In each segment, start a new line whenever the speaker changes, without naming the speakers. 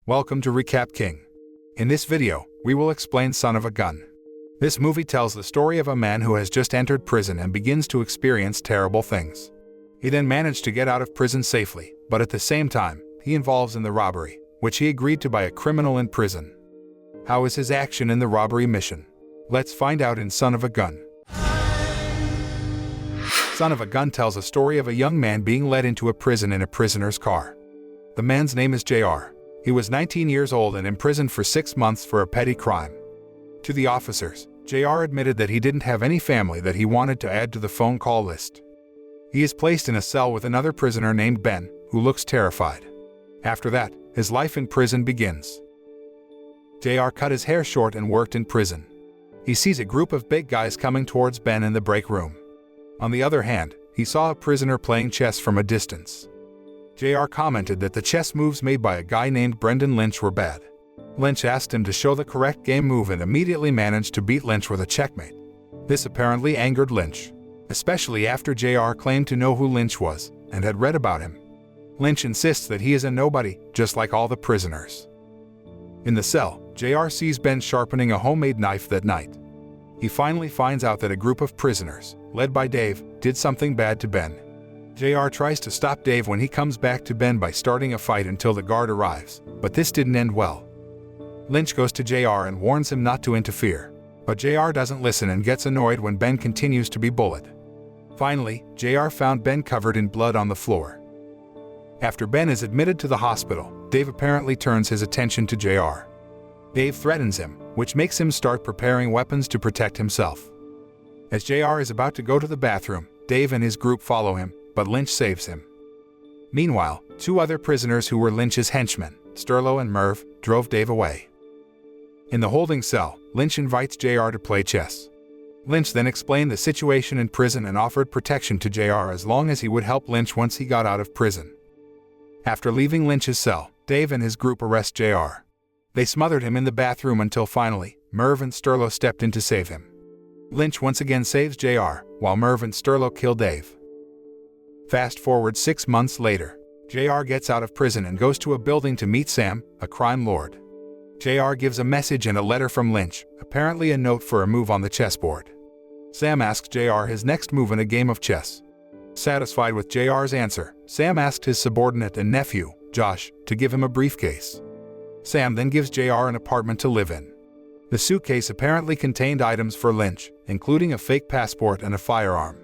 Welcome to Recap King. In this video, we will explain Son of a Gun. This movie tells the story of a man who has just entered prison and begins to experience terrible things. He then managed to get out of prison safely, but at the same time, he involves in the robbery, which he agreed to by a criminal in prison. How is his action in the robbery mission? Let's find out in Son of a Gun. Son of a Gun tells a story of a young man being led into a prison in a prisoner's car. The man's name is JR. He was 19 years old and imprisoned for 6 months for a petty crime. To the officers, JR admitted that he didn't have any family that he wanted to add to the phone call list. He is placed in a cell with another prisoner named Ben, who looks terrified. After that, his life in prison begins. JR cut his hair short and worked in prison. He sees a group of big guys coming towards Ben in the break room. On the other hand, he saw a prisoner playing chess from a distance. JR commented that the chess moves made by a guy named Brendan Lynch were bad. Lynch asked him to show the correct game move and immediately managed to beat Lynch with a checkmate. This apparently angered Lynch, especially after JR claimed to know who Lynch was and had read about him. Lynch insists that he is a nobody, just like all the prisoners. In the cell, JR sees Ben sharpening a homemade knife that night. He finally finds out that a group of prisoners, led by Dave, did something bad to Ben. JR tries to stop Dave when he comes back to Ben by starting a fight until the guard arrives, but this didn't end well. Lynch goes to JR and warns him not to interfere, but JR doesn't listen and gets annoyed when Ben continues to be bullied. Finally, JR found Ben covered in blood on the floor. After Ben is admitted to the hospital, Dave apparently turns his attention to JR. Dave threatens him, which makes him start preparing weapons to protect himself. As JR is about to go to the bathroom, Dave and his group follow him, but Lynch saves him. Meanwhile, 2 other prisoners who were Lynch's henchmen, Sterlo and Merv, drove Dave away. In the holding cell, Lynch invites JR to play chess. Lynch then explained the situation in prison and offered protection to JR as long as he would help Lynch once he got out of prison. After leaving Lynch's cell, Dave and his group arrest JR. They smothered him in the bathroom until finally, Merv and Sterlo stepped in to save him. Lynch once again saves JR, while Merv and Sterlo kill Dave. Fast forward 6 months later, JR gets out of prison and goes to a building to meet Sam, a crime lord. JR gives a message and a letter from Lynch, apparently a note for a move on the chessboard. Sam asks JR his next move in a game of chess. Satisfied with JR's answer, Sam asked his subordinate and nephew, Josh, to give him a briefcase. Sam then gives JR an apartment to live in. The suitcase apparently contained items for Lynch, including a fake passport and a firearm.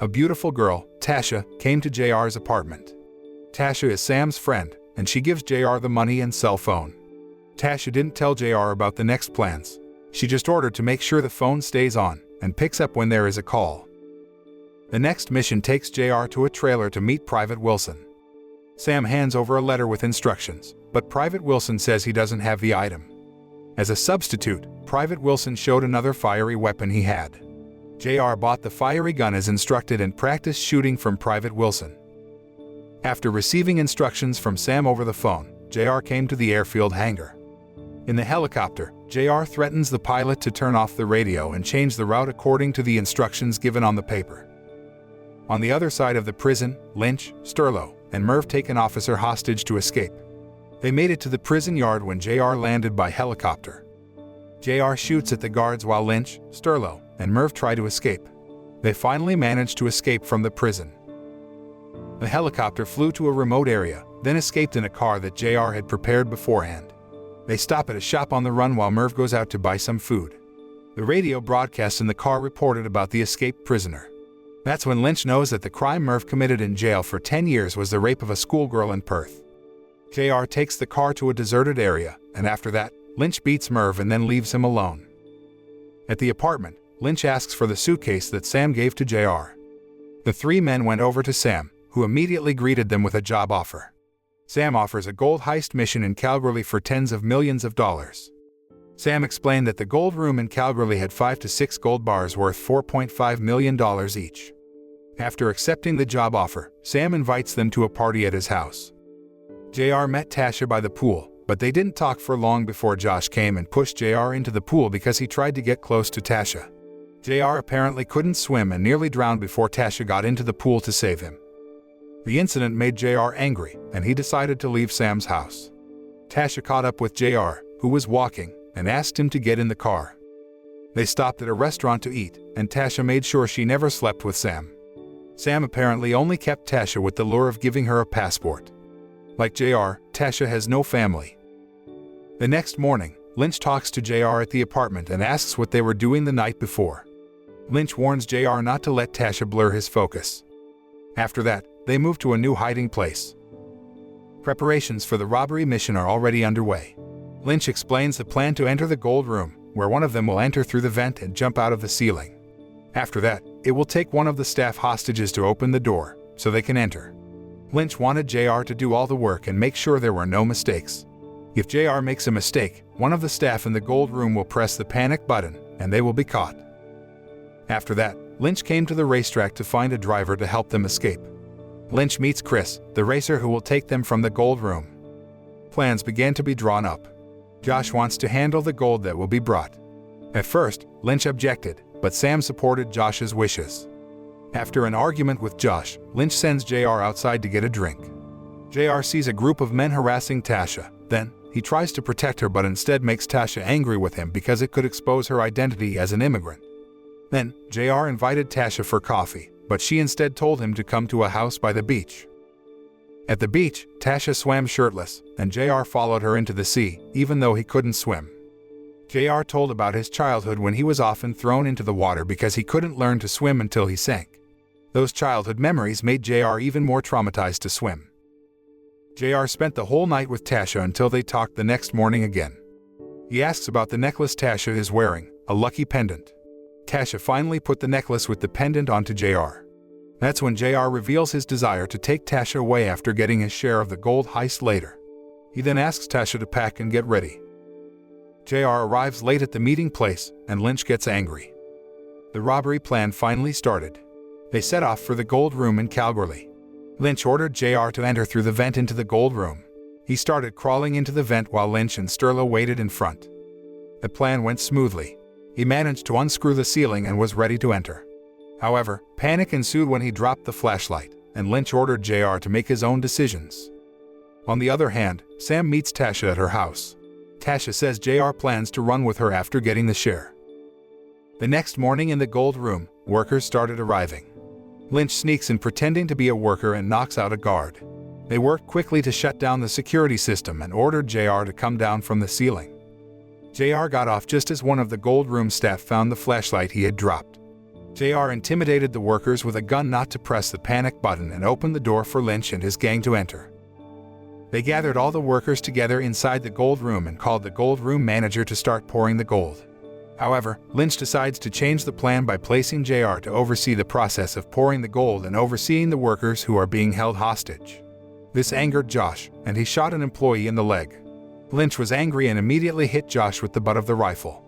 A beautiful girl, Tasha, came to JR's apartment. Tasha is Sam's friend, and she gives JR the money and cell phone. Tasha didn't tell JR about the next plans. She just ordered to make sure the phone stays on and picks up when there is a call. The next mission takes JR to a trailer to meet Private Wilson. Sam hands over a letter with instructions, but Private Wilson says he doesn't have the item. As a substitute, Private Wilson showed another fiery weapon he had. JR bought the fiery gun as instructed and practiced shooting from Private Wilson. After receiving instructions from Sam over the phone, JR came to the airfield hangar. In the helicopter, JR threatens the pilot to turn off the radio and change the route according to the instructions given on the paper. On the other side of the prison, Lynch, Sterlo, and Merv take an officer hostage to escape. They made it to the prison yard when JR landed by helicopter. JR shoots at the guards while Lynch, Sterlo, and Merv try to escape. They finally managed to escape from the prison. The helicopter flew to a remote area, then escaped in a car that JR had prepared beforehand. They stop at a shop on the run while Merv goes out to buy some food. The radio broadcast in the car reported about the escaped prisoner. That's when Lynch knows that the crime Merv committed in jail for 10 years was the rape of a schoolgirl in Perth. JR takes the car to a deserted area, and after that, Lynch beats Merv and then leaves him alone. At the apartment, Lynch asks for the suitcase that Sam gave to JR. The 3 men went over to Sam, who immediately greeted them with a job offer. Sam offers a gold heist mission in Calgary for tens of millions of dollars. Sam explained that the gold room in Calgary had 5 to 6 gold bars worth $4.5 million each. After accepting the job offer, Sam invites them to a party at his house. JR met Tasha by the pool, but they didn't talk for long before Josh came and pushed JR into the pool because he tried to get close to Tasha. JR apparently couldn't swim and nearly drowned before Tasha got into the pool to save him. The incident made JR angry, and he decided to leave Sam's house. Tasha caught up with JR, who was walking, and asked him to get in the car. They stopped at a restaurant to eat, and Tasha made sure she never slept with Sam. Sam apparently only kept Tasha with the lure of giving her a passport. Like JR, Tasha has no family. The next morning, Lynch talks to JR at the apartment and asks what they were doing the night before. Lynch warns JR not to let Tasha blur his focus. After that, they move to a new hiding place. Preparations for the robbery mission are already underway. Lynch explains the plan to enter the gold room, where one of them will enter through the vent and jump out of the ceiling. After that, it will take one of the staff hostages to open the door, so they can enter. Lynch wanted JR to do all the work and make sure there were no mistakes. If JR makes a mistake, one of the staff in the gold room will press the panic button, and they will be caught. After that, Lynch came to the racetrack to find a driver to help them escape. Lynch meets Chris, the racer who will take them from the gold room. Plans began to be drawn up. Josh wants to handle the gold that will be brought. At first, Lynch objected, but Sam supported Josh's wishes. After an argument with Josh, Lynch sends JR outside to get a drink. JR sees a group of men harassing Tasha. Then, he tries to protect her but instead makes Tasha angry with him because it could expose her identity as an immigrant. Then, JR invited Tasha for coffee, but she instead told him to come to a house by the beach. At the beach, Tasha swam shirtless, and JR followed her into the sea, even though he couldn't swim. JR told about his childhood when he was often thrown into the water because he couldn't learn to swim until he sank. Those childhood memories made JR even more traumatized to swim. JR spent the whole night with Tasha until they talked the next morning again. He asks about the necklace Tasha is wearing, a lucky pendant. Tasha finally put the necklace with the pendant onto JR. That's when JR reveals his desire to take Tasha away after getting his share of the gold heist later. He then asks Tasha to pack and get ready. JR arrives late at the meeting place, and Lynch gets angry. The robbery plan finally started. They set off for the gold room in Calgary. Lynch ordered JR to enter through the vent into the gold room. He started crawling into the vent while Lynch and Sterlo waited in front. The plan went smoothly. He managed to unscrew the ceiling and was ready to enter. However, panic ensued when he dropped the flashlight, and Lynch ordered JR to make his own decisions. On the other hand, Sam meets Tasha at her house. Tasha says JR plans to run with her after getting the share. The next morning in the gold room, workers started arriving. Lynch sneaks in pretending to be a worker and knocks out a guard. They worked quickly to shut down the security system and ordered JR to come down from the ceiling. JR got off just as one of the gold room staff found the flashlight he had dropped. JR intimidated the workers with a gun not to press the panic button and opened the door for Lynch and his gang to enter. They gathered all the workers together inside the gold room and called the gold room manager to start pouring the gold. However, Lynch decides to change the plan by placing JR to oversee the process of pouring the gold and overseeing the workers who are being held hostage. This angered Josh, and he shot an employee in the leg. Lynch was angry and immediately hit Josh with the butt of the rifle.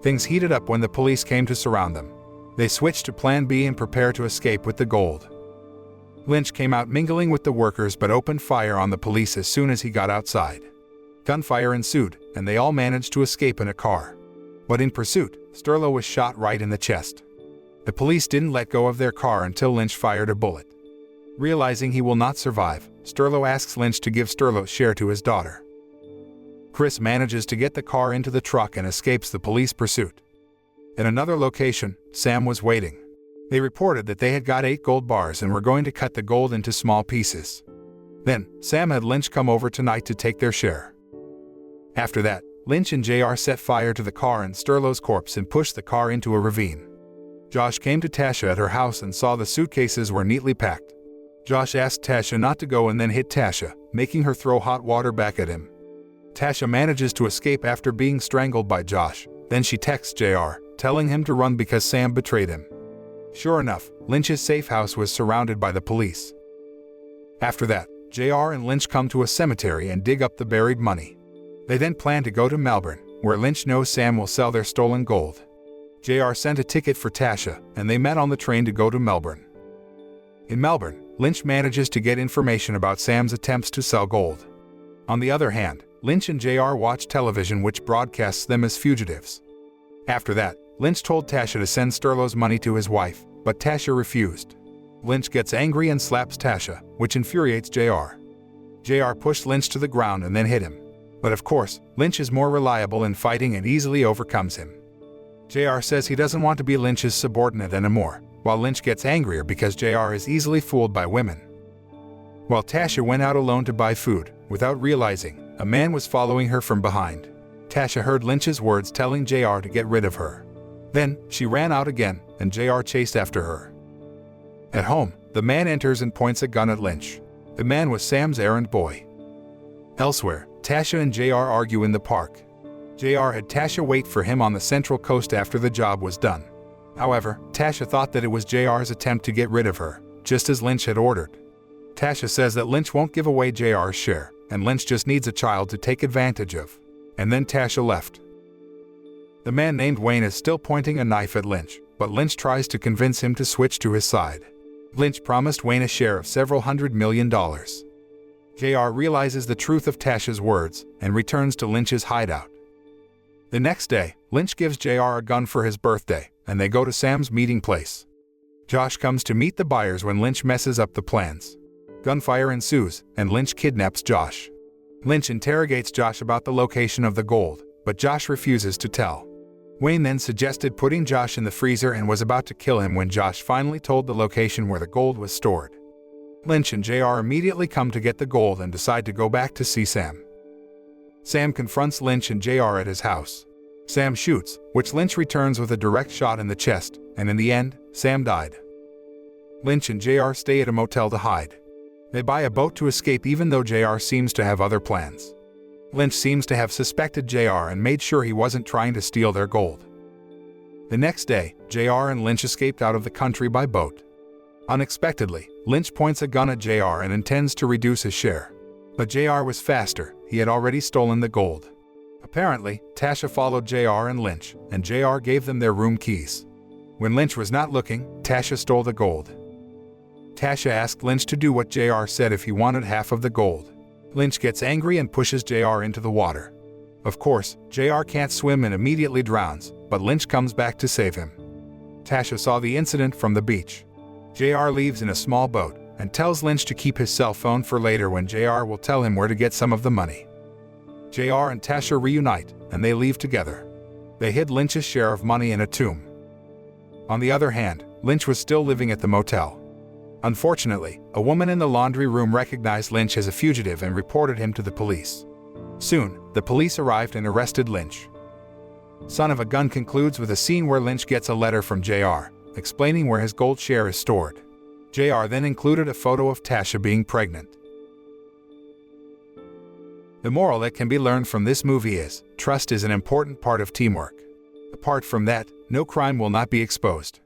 Things heated up when the police came to surround them. They switched to Plan B and prepared to escape with the gold. Lynch came out mingling with the workers but opened fire on the police as soon as he got outside. Gunfire ensued, and they all managed to escape in a car. But in pursuit, Sterlo was shot right in the chest. The police didn't let go of their car until Lynch fired a bullet. Realizing he will not survive, Sterlo asks Lynch to give Sterlo's share to his daughter. Chris manages to get the car into the truck and escapes the police pursuit. In another location, Sam was waiting. They reported that they had got 8 gold bars and were going to cut the gold into small pieces. Then, Sam had Lynch come over tonight to take their share. After that, Lynch and JR set fire to the car and Sterlo's corpse and pushed the car into a ravine. Josh came to Tasha at her house and saw the suitcases were neatly packed. Josh asked Tasha not to go and then hit Tasha, making her throw hot water back at him. Tasha manages to escape after being strangled by Josh. Then she texts JR, telling him to run because Sam betrayed him. Sure enough, Lynch's safe house was surrounded by the police. After that, JR and Lynch come to a cemetery and dig up the buried money. They then plan to go to Melbourne, where Lynch knows Sam will sell their stolen gold. JR sent a ticket for Tasha, and they met on the train to go to Melbourne. In Melbourne, Lynch manages to get information about Sam's attempts to sell gold. On the other hand, Lynch and JR watch television which broadcasts them as fugitives. After that, Lynch told Tasha to send Sterlo's money to his wife, but Tasha refused. Lynch gets angry and slaps Tasha, which infuriates JR. JR pushed Lynch to the ground and then hit him. But of course, Lynch is more reliable in fighting and easily overcomes him. JR says he doesn't want to be Lynch's subordinate anymore, while Lynch gets angrier because JR is easily fooled by women. While Tasha went out alone to buy food, without realizing, a man was following her from behind. Tasha heard Lynch's words telling JR to get rid of her. Then, she ran out again, and JR chased after her. At home, the man enters and points a gun at Lynch. The man was Sam's errand boy. Elsewhere, Tasha and JR argue in the park. JR had Tasha wait for him on the Central Coast after the job was done. However, Tasha thought that it was JR's attempt to get rid of her, just as Lynch had ordered. Tasha says that Lynch won't give away JR's share, and Lynch just needs a child to take advantage of. And then Tasha left. The man named Wayne is still pointing a knife at Lynch, but Lynch tries to convince him to switch to his side. Lynch promised Wayne a share of several $100 million. JR realizes the truth of Tasha's words and returns to Lynch's hideout. The next day, Lynch gives JR a gun for his birthday, and they go to Sam's meeting place. Josh comes to meet the buyers when Lynch messes up the plans. Gunfire ensues, and Lynch kidnaps Josh. Lynch interrogates Josh about the location of the gold, but Josh refuses to tell. Wayne then suggested putting Josh in the freezer and was about to kill him when Josh finally told the location where the gold was stored. Lynch and JR immediately come to get the gold and decide to go back to see Sam. Sam confronts Lynch and JR at his house. Sam shoots, which Lynch returns with a direct shot in the chest, and in the end, Sam died. Lynch and JR stay at a motel to hide. They buy a boat to escape even though JR seems to have other plans. Lynch seems to have suspected JR and made sure he wasn't trying to steal their gold. The next day, JR and Lynch escaped out of the country by boat. Unexpectedly, Lynch points a gun at JR and intends to reduce his share. But JR was faster, he had already stolen the gold. Apparently, Tasha followed JR and Lynch, and JR gave them their room keys. When Lynch was not looking, Tasha stole the gold. Tasha asked Lynch to do what JR said if he wanted half of the gold. Lynch gets angry and pushes JR into the water. Of course, JR can't swim and immediately drowns, but Lynch comes back to save him. Tasha saw the incident from the beach. JR leaves in a small boat and tells Lynch to keep his cell phone for later when JR will tell him where to get some of the money. JR and Tasha reunite, and they leave together. They hid Lynch's share of money in a tomb. On the other hand, Lynch was still living at the motel. Unfortunately, a woman in the laundry room recognized Lynch as a fugitive and reported him to the police. Soon, the police arrived and arrested Lynch. Son of a Gun concludes with a scene where Lynch gets a letter from JR, explaining where his gold share is stored. JR then included a photo of Tasha being pregnant. The moral that can be learned from this movie is, trust is an important part of teamwork. Apart from that, no crime will not be exposed.